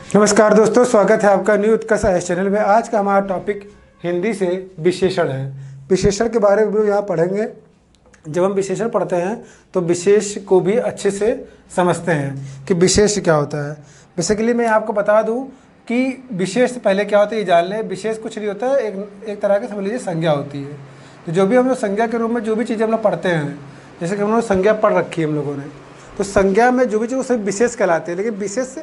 नमस्कार दोस्तों, स्वागत है आपका न्यू उत्कर्ष आईएएस चैनल में। आज का हमारा टॉपिक हिंदी से विशेषण है। विशेषण के बारे में यहाँ पढ़ेंगे। जब हम विशेषण पढ़ते हैं तो विशेष को भी अच्छे से समझते हैं कि विशेष क्या होता है। बेसिकली मैं आपको बता दूं कि विशेष से पहले क्या होता है ये जान लें। विशेष कुछ नहीं होता है, एक तरह की समझ लीजिए संज्ञा होती है। तो जो भी हम लोग संज्ञा के रूप में जो भी चीज़ें हम लोग पढ़ते हैं, जैसे कि हम लोग संज्ञा पढ़ रखी है हम लोगों ने, तो संज्ञा में जो भी चीज़ वो सब विशेष कहलाते हैं। लेकिन विशेष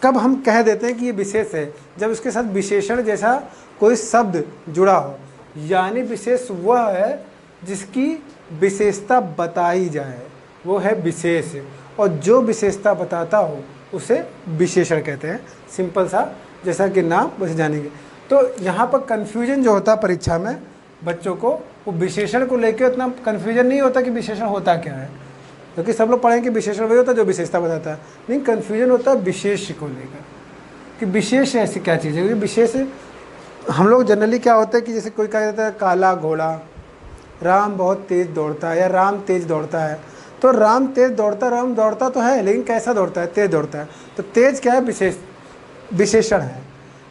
कब हम कह देते हैं कि ये विशेष है? जब इसके साथ विशेषण जैसा कोई शब्द जुड़ा हो, यानी विशेष वह है जिसकी विशेषता बताई जाए, वो है विशेष। और जो विशेषता बताता हो उसे विशेषण कहते हैं। सिंपल सा, जैसा कि नाम वैसे जानेंगे। तो यहाँ पर कन्फ्यूजन जो होता है परीक्षा में बच्चों को, वो विशेषण को लेकर उतना कन्फ्यूजन नहीं होता कि विशेषण होता क्या है, क्योंकि सब लोग पढ़ेंगे कि विशेषण वही होता है जो विशेषता बताता है। नहीं, कन्फ्यूजन होता है विशेष को लेकर कि विशेष ऐसी क्या चीज़ है। क्योंकि विशेष हम लोग जनरली क्या होता है कि जैसे कोई कहा जाता है काला घोड़ा, राम बहुत तेज़ दौड़ता है या राम तेज़ दौड़ता है। तो राम तेज़ दौड़ता, राम दौड़ता तो है, लेकिन कैसा दौड़ता है? तेज़ दौड़ता है। तो तेज़ क्या है? विशेषण है।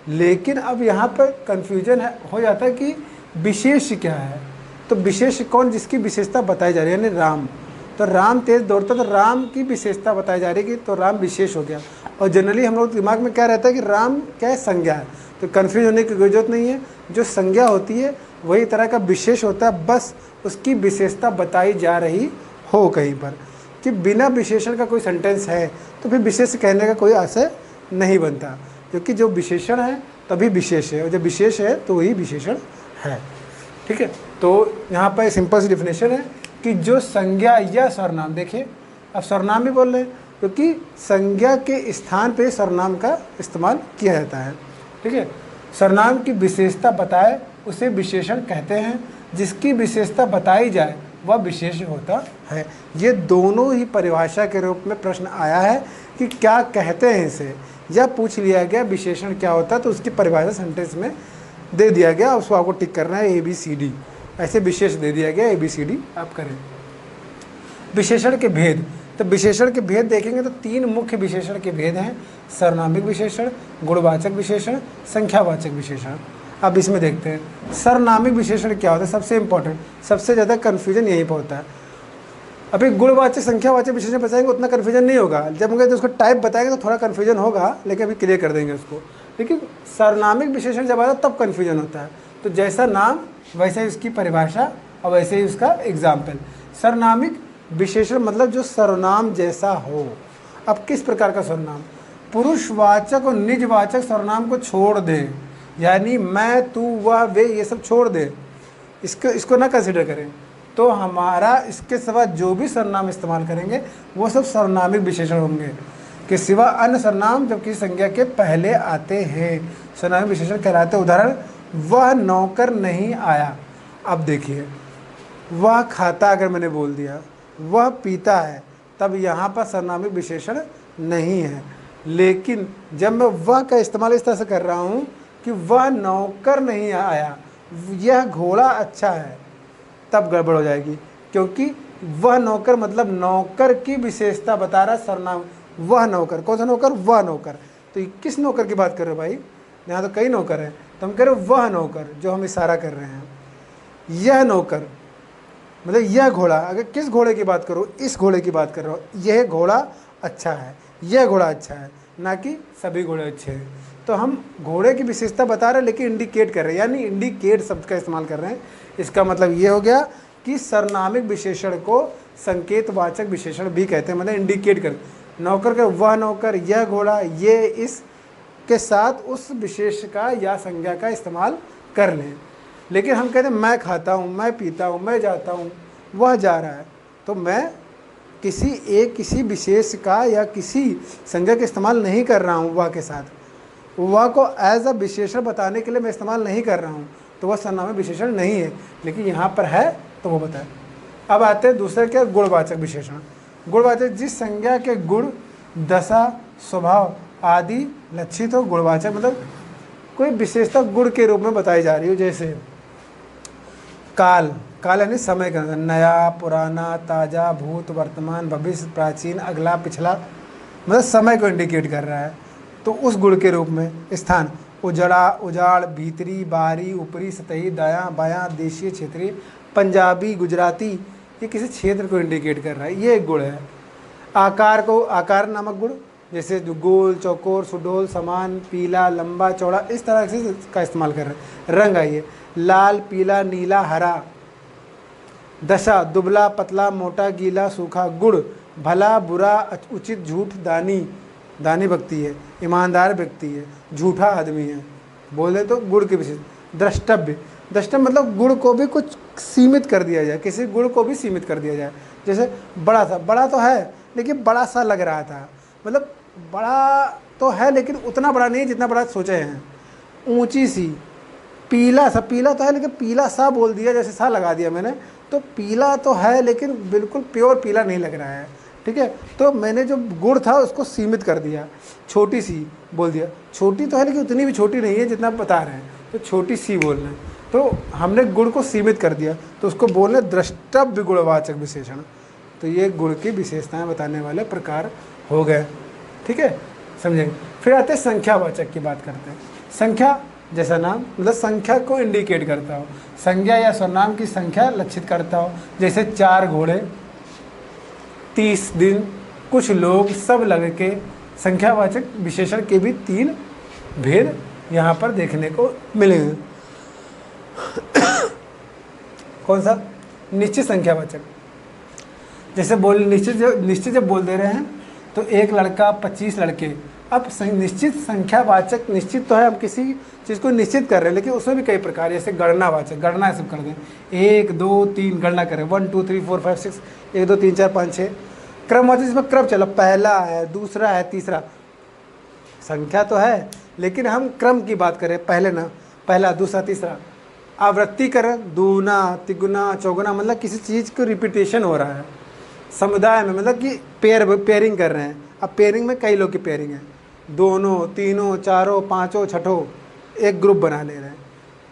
लेकिन अब यहाँ पर कन्फ्यूजन हो जाता है कि विशेष क्या है। तो विशेष कौन? जिसकी विशेषता बताई जा रही है, यानी राम। तो राम तेज़ दौड़ता, तो राम की विशेषता बताई जा रही है कि तो राम विशेष हो गया। और जनरली हम लोग दिमाग में क्या रहता है कि राम क्या है? संज्ञा है। तो कन्फ्यूज होने की कोई जरूरत नहीं है। जो संज्ञा होती है वही तरह का विशेष होता है, बस उसकी विशेषता बताई जा रही हो कहीं पर। कि बिना विशेषण का कोई सेंटेंस है तो फिर विशेष कहने का कोई आशय नहीं बनता, क्योंकि जो विशेषण है तभी विशेष है, और जब विशेष है तो वही विशेषण है। ठीक है, तो यहाँ पर सिंपल सी डिफिनेशन है कि जो संज्ञा या सर्वनाम, देखिए अब सर्वनाम भी बोल रहे हैं क्योंकि संज्ञा के स्थान पे सर्वनाम का इस्तेमाल किया जाता है। ठीक है, सर्वनाम की विशेषता बताए उसे विशेषण कहते हैं। जिसकी विशेषता बताई जाए वह विशेष होता है। ये दोनों ही परिभाषा के रूप में प्रश्न आया है कि क्या कहते हैं इसे, या पूछ लिया गया विशेषण क्या होता है, तो उसकी परिभाषा सेंटेंस में दे दिया गया। उसको आपको टिक करना है ABCD, ऐसे विशेष दे दिया गया ABCD आप करें। विशेषण के भेद, तो विशेषण के भेद देखेंगे तो 3 मुख्य विशेषण के भेद हैं। सर्वनामिक विशेषण, गुणवाचक विशेषण, संख्यावाचक विशेषण। अब इसमें देखते हैं सर्वनामिक विशेषण क्या होता है। सबसे इंपॉर्टेंट, सबसे ज़्यादा कन्फ्यूजन यहीं पर होता है। अभी गुणवाचक संख्यावाचक विशेषण बताएंगे उतना कन्फ्यूजन नहीं होगा। जब हम कहते उसको टाइप बताएंगे तो थोड़ा कन्फ्यूजन होगा, लेकिन अभी क्लियर कर देंगे उसको। लेकिन सर्वनामिक विशेषण जब आता है तब कन्फ्यूजन होता है। तो जैसा नाम वैसे ही उसकी परिभाषा और वैसे ही उसका एग्जाम्पल। सर्वनामिक विशेषण मतलब जो सर्वनाम जैसा हो। अब किस प्रकार का सर्वनाम? पुरुषवाचक और निजवाचक सर्वनाम को छोड़ दे, यानी मैं, तू, वह, वे, ये सब छोड़ दे, इसको ना कंसिडर करें। तो हमारा इसके सिवा जो भी सर्वनाम इस्तेमाल करेंगे वो सब सर्वनामिक विशेषण होंगे, कि सिवा अन्य सर्वनाम जब किसी संज्ञा के पहले आते हैं सर्वनामिक विशेषण कहलाते। उदाहरण, वह नौकर नहीं आया। अब देखिए, वह खाता अगर मैंने बोल दिया, वह पीता है, तब यहाँ पर सर्वनामिक विशेषण नहीं है। लेकिन जब मैं वह का इस्तेमाल इस तरह से कर रहा हूँ कि वह नौकर नहीं आया, यह घोड़ा अच्छा है, तब गड़बड़ हो जाएगी, क्योंकि वह नौकर मतलब नौकर की विशेषता बता रहा सर्वनाम। वह नौकर, कौन सा नौकर? वह नौकर। तो ये किस नौकर की बात कर रहे हो भाई? यहाँ तो कई नौकर हैं, तो हम कह रहे हो वह नौकर, जो हम इशारा कर रहे हैं। यह नौकर मतलब यह घोड़ा, अगर किस घोड़े की बात करो? इस घोड़े की बात कर रहा हो। यह घोड़ा अच्छा है, यह घोड़ा अच्छा है, ना कि सभी घोड़े अच्छे हैं। तो हम घोड़े की विशेषता बता रहे हैं लेकिन इंडिकेट कर रहे हैं, यानी इंडिकेट शब्द का इस्तेमाल कर रहे हैं। इसका मतलब ये हो गया कि सर्वनामिक विशेषण को संकेतवाचक विशेषण भी कहते हैं, मतलब इंडिकेट कर। नौकर का वह नौकर, यह घोड़ा, ये इस के साथ उस विशेष का या संज्ञा का इस्तेमाल कर लें। लेकिन हम कहते हैं मैं खाता हूँ, मैं पीता हूँ, मैं जाता हूँ, वह जा रहा है, तो मैं किसी विशेष का या किसी संज्ञा का इस्तेमाल नहीं कर रहा हूँ। वह के साथ वह को एज अ विशेषण बताने के लिए मैं इस्तेमाल नहीं कर रहा हूँ, तो वह सर्वनामिक विशेषण नहीं है। लेकिन यहाँ पर है तो वो बताए। अब आते हैं दूसरे क्या? गुणवाचक विशेषण। गुणवाचक, जिस संज्ञा के गुण, दशा, स्वभाव आदि लक्षित हो। गुणवाचक मतलब कोई विशेषता गुण के रूप में बताई जा रही हो। जैसे काल, काल यानी समय का, नया, पुराना, ताज़ा, भूत, वर्तमान, भविष्य, प्राचीन, अगला, पिछला, मतलब समय को इंडिकेट कर रहा है। तो उस गुण के रूप में स्थान उजड़ा, उजाड़, भीतरी, बाहरी, ऊपरी, सतही, दायां बायां, देशीय, क्षेत्रीय, पंजाबी, गुजराती, ये किसी क्षेत्र को इंडिकेट कर रहा है, ये एक गुण है। आकार को आकार नामक गुण, जैसे जो गोल, चौकोर, सुडौल, समान, पीला, लंबा, चौड़ा, इस तरह से इसका इस्तेमाल कर रहे हैं। रंग आइए, लाल, पीला, नीला, हरा। दशा, दुबला, पतला, मोटा, गीला, सूखा। गुण, भला, बुरा, उचित, झूठ, दानी, दानी व्यक्ति है, ईमानदार व्यक्ति है, झूठा आदमी है, बोले तो गुण के विशेष। द्रष्टव्य, द्रष्टव्य मतलब गुण को भी कुछ सीमित कर दिया जाए, किसी गुण को भी सीमित कर दिया जाए। जैसे बड़ा था, बड़ा तो है लेकिन बड़ा सा लग रहा था, मतलब बड़ा तो है लेकिन उतना बड़ा नहीं जितना बड़ा सोचे हैं। ऊंची सी, पीला सा, पीला तो है लेकिन पीला सा बोल दिया, जैसे सा लगा दिया मैंने, तो पीला तो है लेकिन बिल्कुल प्योर पीला नहीं लग रहा है, ठीक है। तो मैंने जो गुण था उसको सीमित कर दिया, छोटी सी बोल दिया। छोटी तो है लेकिन उतनी भी छोटी नहीं है जितना बता रहे हैं, तो छोटी सी बोलना है, तो हमने गुण को सीमित कर दिया, तो उसको बोलना द्रष्टव्य गुणवाचक विशेषण। तो ये गुण की विशेषताएं बताने वाले प्रकार हो गए, ठीक है, समझेंगे। फिर आते हैं संख्यावाचक की बात करते हैं। संख्या जैसा नाम मतलब संख्या को इंडिकेट करता हो, संज्ञा या सर्वनाम की संख्या लक्षित करता हो, जैसे 4 घोड़े, 30 दिन, कुछ लोग, सब लग के। संख्यावाचक विशेषण के भी 3 भेद यहाँ पर देखने को मिलेंगे। कौन सा? निश्चित संख्यावाचक, जैसे निश्चित जब बोल दे रहे हैं तो एक लड़का, 25 लड़के। अब निश्चित संख्यावाचक, निश्चित तो है, हम किसी चीज़ को निश्चित कर रहे हैं, लेकिन उसमें भी कई प्रकार, जैसे गणनावाचक, गणना सब कर दें, 1 2 3 गणना करें, 1 2 3 4 5 6, 1 2 3 4 5 6। क्रमवाचक जिसमें क्रम चला, पहला है, दूसरा है, तीसरा। संख्या तो है लेकिन हम क्रम की बात करें, पहले ना, पहला, दूसरा, तीसरा। आवृत्ति करें, दूना, तिगुना, चौगुना, मतलब किसी चीज़ को रिपीटेशन हो रहा है। समुदाय में मतलब कि पेयरिंग कर रहे हैं। अब पेयरिंग में कई लोग की पेयरिंग है, दोनों, तीनों, चारों, पाँचों, छठों, एक ग्रुप बना ले रहे हैं।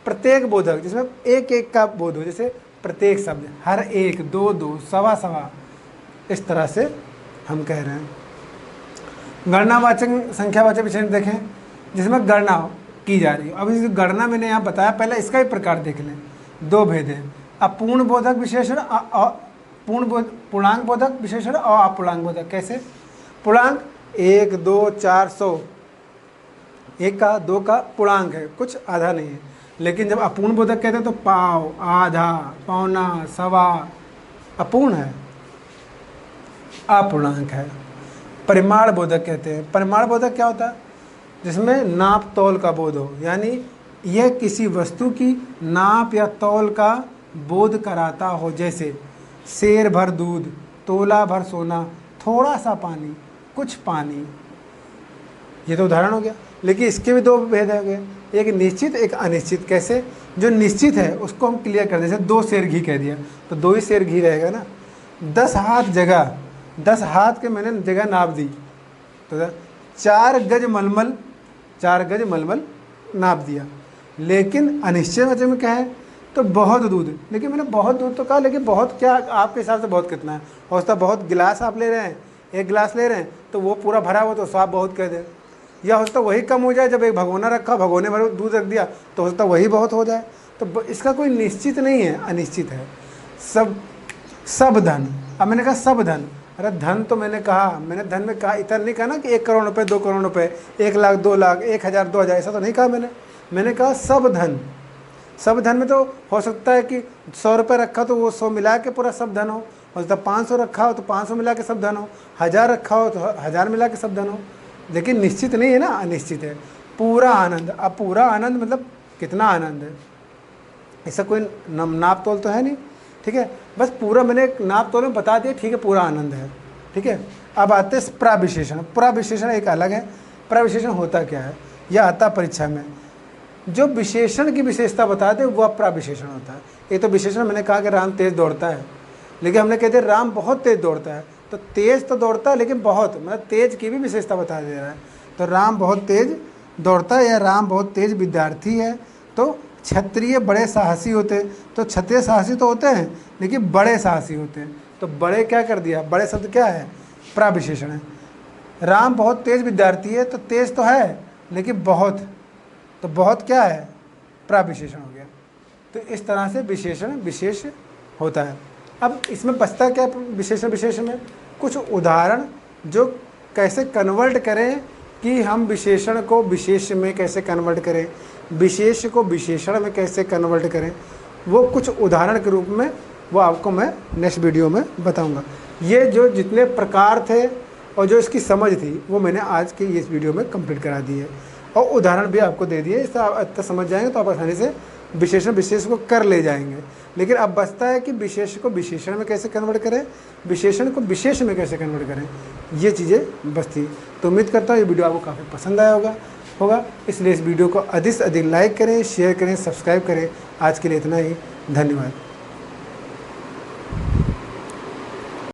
प्रत्येक बोधक जिसमें एक एक का बोध हो, जैसे प्रत्येक शब्द, हर एक, 2 2, सवा सवा, इस तरह से हम कह रहे हैं। गणनावाचक संख्यावाचक विशेषण देखें जिसमें गणना की जा रही है। अब इस गणना मैंने यहाँ बताया, पहले इसका ही प्रकार देख लें। 2 भेद हैं, अपूर्ण बोधक विशेषण, पूर्णांक बोधक विशेषण और अपूर्णांक बोधक। कैसे? पूर्णांक 1 2 4 100, 1 का 2 का पूर्णांक है, कुछ आधा नहीं है। लेकिन जब अपूर्ण बोधक कहते हैं तो पाव, आधा, पौना, सवा अपूर्ण है, अपूर्णांक है। परिमाण बोधक कहते हैं। परिमाण बोधक क्या होता है? जिसमें नाप तौल का बोध हो, यानी यह किसी वस्तु की नाप या तौल का बोध कराता हो, जैसे शेर भर दूध, तोला भर सोना, थोड़ा सा पानी, कुछ पानी। ये तो उदाहरण हो गया, लेकिन इसके भी 2 भेद हो गए, एक निश्चित, एक अनिश्चित। कैसे? जो निश्चित है उसको हम क्लियर कर दें, जैसे 2 सेर घी कह दिया तो 2 ही सेर घी रहेगा ना। 10 हाथ जगह, 10 हाथ के मैंने जगह नाप दी तो 4 गज मलमल, 4 गज मलमल नाप दिया। लेकिन अनिश्चित वचन में क्या है? तो बहुत दूध, लेकिन मैंने बहुत दूध तो कहा, लेकिन बहुत क्या आपके हिसाब से बहुत कितना है? हो सकता है बहुत गिलास आप ले रहे हैं, 1 गिलास ले रहे हैं तो वो पूरा भरा हुआ, तो आप बहुत कह दें। या हो सकता है वही कम हो जाए, जब एक भगोना रखा, भगोने भर दूध रख दिया तो हो सकता है वही बहुत हो जाए। तो इसका कोई निश्चित नहीं है, अनिश्चित है। सब धन, अब मैंने कहा सब धन, अरे धन तो मैंने कहा, मैंने धन में कहा, इतना नहीं कहा ना कि 1 करोड़ रुपए, 2 करोड़ रुपए, 1 लाख, 2 लाख, 1000, 2000, ऐसा तो नहीं कहा मैंने कहा सब धन। सब धन में तो हो सकता है कि 100 रुपये रखा तो वो 100 मिला के पूरा सब धन हो सकता है, 500 रखा हो तो 500 मिला के सब धन हो, 1000 रखा हो तो 1000 मिला के सब धन हो, लेकिन निश्चित नहीं है ना, अनिश्चित है। पूरा आनंद, अब पूरा आनंद मतलब कितना आनंद है, ऐसा कोई नाप तोल तो है नहीं, ठीक है। बस पूरा मैंने नाप तोल में बता दिया, ठीक है, पूरा आनंद है, ठीक है। अब आते हैं प्रविशेषण। प्रविशेषण एक अलग है। प्रविशेषण होता क्या है? यह आता परीक्षा में, जो विशेषण की विशेषता बताते वह प्रविशेषण होता है। ये तो विशेषण मैंने कहा कि राम तेज दौड़ता है, लेकिन हमने कहते राम बहुत तेज दौड़ता है, तो तेज तो दौड़ता है लेकिन बहुत, मतलब तेज की भी विशेषता बता दे रहा है। तो राम बहुत तेज दौड़ता है या राम बहुत तेज विद्यार्थी है। तो क्षत्रिय बड़े साहसी होते हैं, तो क्षत्रिय साहसी तो होते हैं लेकिन बड़े साहसी होते हैं। तो बड़े क्या कर दिया, बड़े शब्द क्या है? प्रविशेषण है। राम बहुत तेज विद्यार्थी है, तो तेज तो है लेकिन बहुत, तो बहुत क्या है, प्रविशेषण हो गया। तो इस तरह से विशेषण विशेष होता है। अब इसमें बचता क्या विशेषण विशेष में, कुछ उदाहरण जो कैसे कन्वर्ट करें कि हम विशेषण को विशेष में कैसे कन्वर्ट करें, विशेष को विशेषण में कैसे कन्वर्ट करें, वो कुछ उदाहरण के रूप में वो आपको मैं नेक्स्ट वीडियो में बताऊंगा। ये जो जितने प्रकार थे और जो इसकी समझ थी वो मैंने आज के इस वीडियो में कंप्लीट करा दी है, और उदाहरण भी आपको दे दिए। इससे आप अच्छा समझ जाएंगे तो आप आसानी से विशेषण विशेष को कर ले जाएंगे। लेकिन अब बचता है कि विशेष को विशेषण में कैसे कन्वर्ट करें, विशेषण को विशेष में कैसे कन्वर्ट करें, ये चीज़ें बचती। तो उम्मीद करता हूँ ये वीडियो आपको काफ़ी पसंद आया होगा। इसलिए इस वीडियो को अधिक से अधिक लाइक करें, शेयर करें, सब्सक्राइब करें। आज के लिए इतना ही, धन्यवाद।